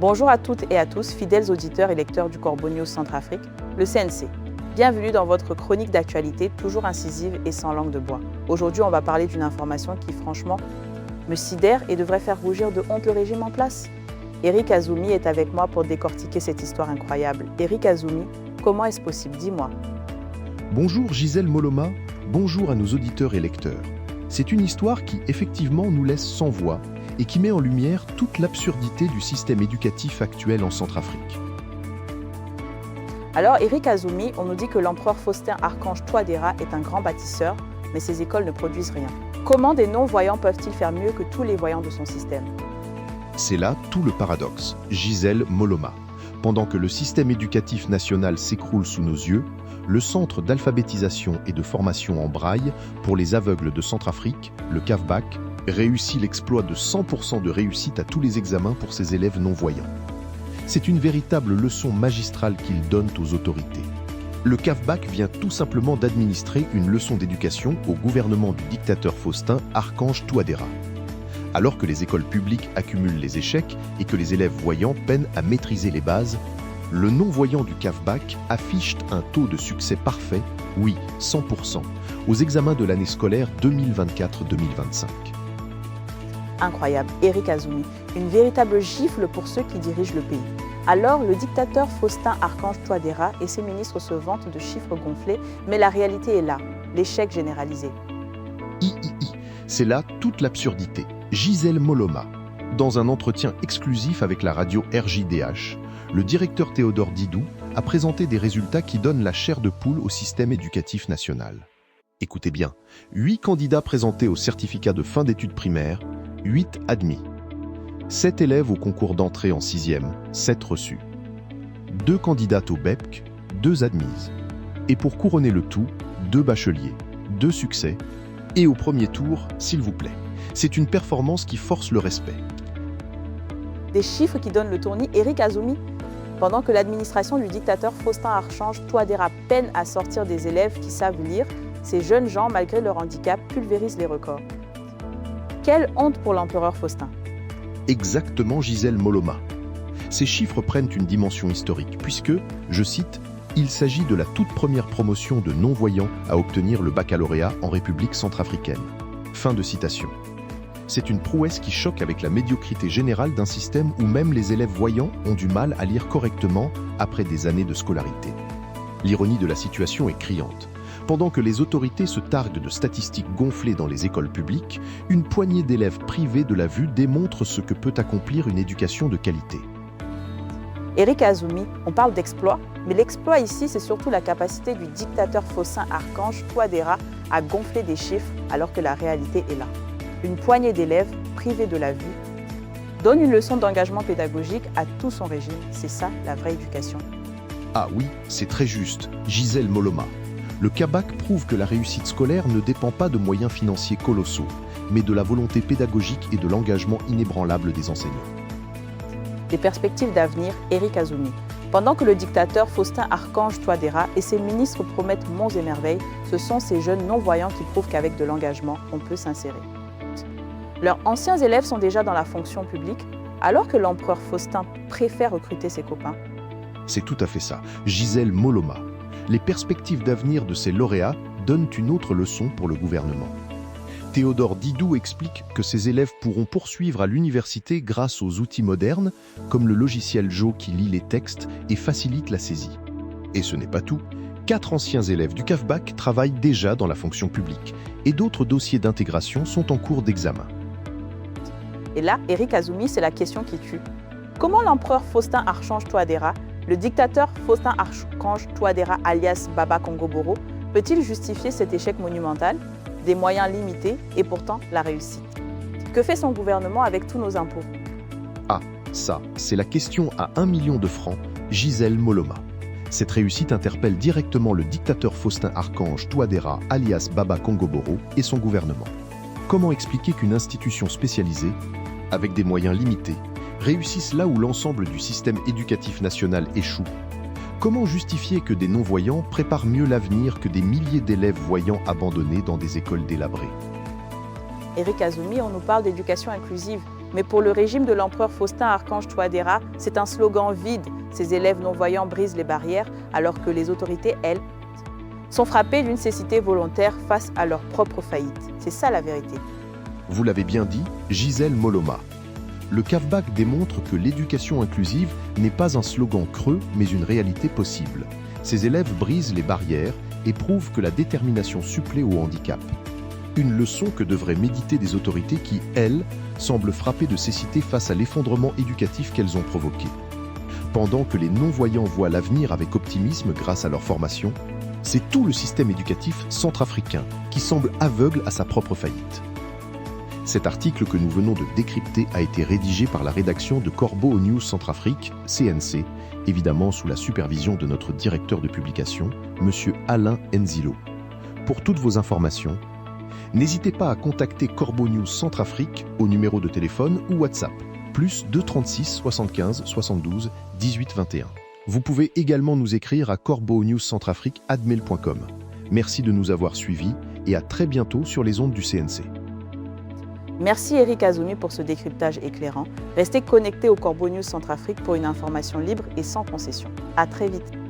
Bonjour à toutes et à tous, fidèles auditeurs et lecteurs du Corbeau News Centrafrique, le CNC. Bienvenue dans votre chronique d'actualité, toujours incisive et sans langue de bois. Aujourd'hui, on va parler d'une information qui, franchement, me sidère et devrait faire rougir de honte le régime en place. Eric Azumi est avec moi pour décortiquer cette histoire incroyable. Eric Azumi, comment est-ce possible? Dis-moi. Bonjour Gisèle Moloma, bonjour à nos auditeurs et lecteurs. C'est une histoire qui, effectivement, nous laisse sans voix et qui met en lumière toute l'absurdité du système éducatif actuel en Centrafrique. Alors, Eric Azumi, on nous dit que l'empereur Faustin Archange Touadéra est un grand bâtisseur, mais ses écoles ne produisent rien. Comment des non-voyants peuvent-ils faire mieux que tous les voyants de son système? C'est là tout le paradoxe, Gisèle Moloma. Pendant que le système éducatif national s'écroule sous nos yeux, le Centre d'alphabétisation et de formation en braille pour les aveugles de Centrafrique, le CAFBAC, réussit l'exploit de 100% de réussite à tous les examens pour ses élèves non-voyants. C'est une véritable leçon magistrale qu'il donne aux autorités. Le CAFBAC vient tout simplement d'administrer une leçon d'éducation au gouvernement du dictateur Faustin Archange Touadéra. Alors que les écoles publiques accumulent les échecs et que les élèves voyants peinent à maîtriser les bases, le non-voyant du CAFBAC affiche un taux de succès parfait, oui, 100%, aux examens de l'année scolaire 2024-2025. Incroyable, Eric Azumi, une véritable gifle pour ceux qui dirigent le pays. Alors, le dictateur Faustin Archange Touadéra et ses ministres se vantent de chiffres gonflés, mais la réalité est là, l'échec généralisé. C'est là toute l'absurdité. Gisèle Moloma. Dans un entretien exclusif avec la radio RJDH, le directeur Théodore Didou a présenté des résultats qui donnent la chair de poule au système éducatif national. Écoutez bien, 8 candidats présentés au certificat de fin d'études primaires, 8 admis. 7 élèves au concours d'entrée en 6e, 7 reçus. 2 candidates au BEPC, 2 admises. Et pour couronner le tout, 2 bacheliers, 2 succès. Et au premier tour, s'il vous plaît. C'est une performance qui force le respect. Des chiffres qui donnent le tournis, Eric Azumi. Pendant que l'administration du dictateur Faustin Archange Touadéra peine à sortir des élèves qui savent lire, ces jeunes gens, malgré leur handicap, pulvérisent les records. Quelle honte pour l'empereur Faustin! Exactement, Gisèle Moloma. Ces chiffres prennent une dimension historique, puisque, je cite, « Il s'agit de la toute première promotion de non-voyants à obtenir le baccalauréat en République centrafricaine. » Fin de citation. C'est une prouesse qui choque avec la médiocrité générale d'un système où même les élèves voyants ont du mal à lire correctement après des années de scolarité. L'ironie de la situation est criante. Pendant que les autorités se targuent de statistiques gonflées dans les écoles publiques, une poignée d'élèves privés de la vue démontre ce que peut accomplir une éducation de qualité. Eric Azumi, on parle d'exploit, mais l'exploit ici, c'est surtout la capacité du dictateur Faustin Archange Touadéra à gonfler des chiffres alors que la réalité est là. Une poignée d'élèves privés de la vue donne une leçon d'engagement pédagogique à tout son régime. C'est ça la vraie éducation. Ah oui, c'est très juste, Gisèle Moloma. Le CAFBAC prouve que la réussite scolaire ne dépend pas de moyens financiers colossaux, mais de la volonté pédagogique et de l'engagement inébranlable des enseignants. Des perspectives d'avenir, Eric Azumi. Pendant que le dictateur Faustin Archange Touadéra et ses ministres promettent monts et merveilles, ce sont ces jeunes non-voyants qui prouvent qu'avec de l'engagement, on peut s'insérer. Leurs anciens élèves sont déjà dans la fonction publique, alors que l'empereur Faustin préfère recruter ses copains. C'est tout à fait ça, Gisèle Moloma. Les perspectives d'avenir de ces lauréats donnent une autre leçon pour le gouvernement. Théodore Didou explique que ces élèves pourront poursuivre à l'université grâce aux outils modernes, comme le logiciel Jo qui lit les textes et facilite la saisie. Et ce n'est pas tout. 4 anciens élèves du CAFBAC travaillent déjà dans la fonction publique et d'autres dossiers d'intégration sont en cours d'examen. Et là, Eric Azumi, c'est la question qui tue. Comment l'empereur Faustin Archange Touadéra, le dictateur Faustin Archange Touadéra alias Baba Congoboro, peut-il justifier cet échec monumental? Des moyens limités et pourtant la réussite. Que fait son gouvernement avec tous nos impôts? Ah, ça, c'est la question à 1 million de francs, Gisèle Moloma. Cette réussite interpelle directement le dictateur Faustin Archange Touadéra alias Baba Congoboro et son gouvernement. Comment expliquer qu'une institution spécialisée, avec des moyens limités, réussisse là où l'ensemble du système éducatif national échoue? Comment justifier que des non-voyants préparent mieux l'avenir que des milliers d'élèves voyants abandonnés dans des écoles délabrées? Eric Azumi, on nous parle d'éducation inclusive, Mais pour le régime de l'empereur Faustin Archange Touadéra, c'est un slogan vide. Ces élèves non-voyants brisent les barrières alors que les autorités, elles, sont frappées d'une cécité volontaire face à leur propre faillite. C'est ça la vérité. Vous l'avez bien dit, Gisèle Moloma. Le CAFBAC démontre que l'éducation inclusive n'est pas un slogan creux, mais une réalité possible. Ces élèves brisent les barrières et prouvent que la détermination supplée au handicap. Une leçon que devraient méditer des autorités qui, elles, semblent frappées de cécité face à l'effondrement éducatif qu'elles ont provoqué. Pendant que les non-voyants voient l'avenir avec optimisme grâce à leur formation, c'est tout le système éducatif centrafricain qui semble aveugle à sa propre faillite. Cet article que nous venons de décrypter a été rédigé par la rédaction de Corbeau News Centrafrique, CNC, évidemment sous la supervision de notre directeur de publication, M. Alain Enzilo. Pour toutes vos informations, n'hésitez pas à contacter Corbeau News Centrafrique au numéro de téléphone ou WhatsApp, plus 236 75 72 18 21. Vous pouvez également nous écrire à corbeaunewscentrafrique@mail.com. Merci de nous avoir suivis et à très bientôt sur les ondes du CNC. Merci Eric Azumi pour ce décryptage éclairant. Restez connectés au Corbeau News Centrafrique pour une information libre et sans concession. À très vite.